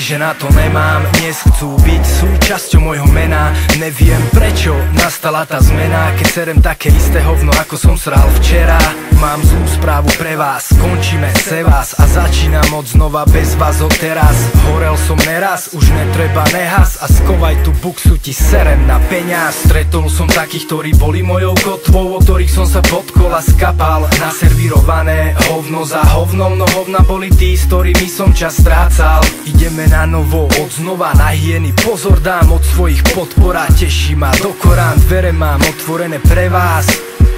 že na to nemám. Dnes chcú byť súčasťou môjho mena. Neviem prečo nastala tá zmena, keď serem také isté hovno ako som sral včera. Mám zlú správu pre vás, skončíme se vás a začínam od znova bez vás od teraz. Horel som neraz, už netreba nehas a skovaj tú buksu, ti serem na peňaz. Stretol som takých, ktorí boli mojou kotvou, o ktorých som sa pod kola skapal. Naservírované hovno za hovnom, no hovna boli tí, s ktorými som čas strácal. Ideme na novo, od znova na hyeny, pozor dám od svojich podpor a teší ma do Korán. Dvere mám otvorené pre vás,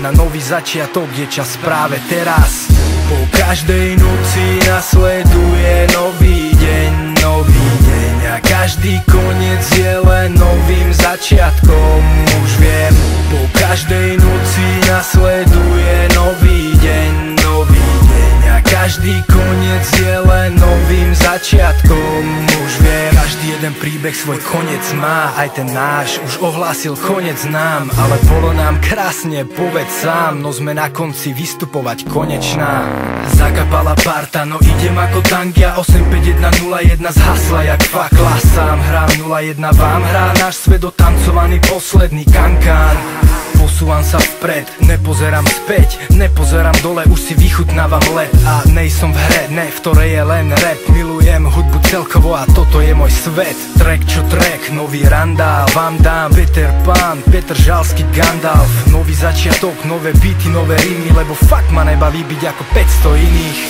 na nový začiatok je čas práve teraz. Po každej noci nasleduje nový deň, nový deň a každý koniec je len novým začiatkom, už viem. Po každej noci nasleduje nový deň, nový deň a každý koniec je len novým začiatkom, už viem. Každý jeden príbeh svoj koniec má, aj ten náš už ohlásil koniec nám. Ale bolo nám krásne, povedz sám, no sme na konci vystupovať konečná. Zakapala parta, no idem ako tangia, 85101 zhasla jak fakla. Sám hrám 01, vám hrá náš svet otancovaný posledný kankán. Posúvam sa vpred, nepozerám späť, nepozerám dole, už si vychutnávam let. A nejsom v hre, ne, v ktorej je len rap. Milujem hudbu celkovo a toto je môj svet. Track čo track, nový randál vám dám. Peter Pan, Petr Žalský, Gandalf. Nový začiatok, nové beaty, nové rímy, lebo fakt ma nebaví byť ako 500 iných.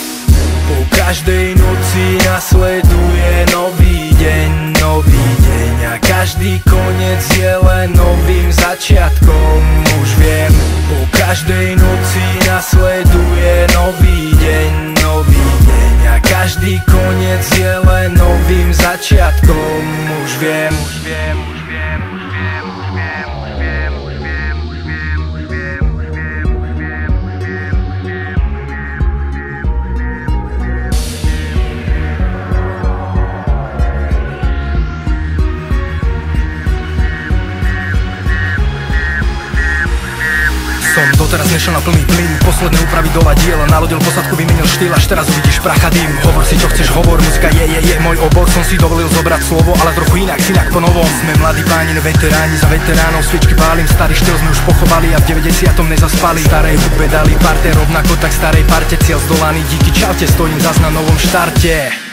Po každej noci nasleduje nový deň, nový deň a každý koniec je len novým začiatkom, už viem. Po každej noci nasleduje nový deň, nový deň a každý koniec je len novým začiatkom, už viem. Som doteraz nešiel na plný plyn, posledné úpravy dola diela, nalodil posadku, vymenil štýl, až teraz uvidíš prach a dým. Hovor si čo chceš, hovor, muzika je môj obor. Som si dovolil zobrať slovo, ale trochu inak po novom. Sme mladí páni, no veteráni, za veteránov sviečky pálim. Starý štýl sme už pochovali a v 90. nezaspali. Starej hudbe dali parte, rovnako tak starej parte, cieľ zdolaný, díky čaute, stojím zas na novom štarte.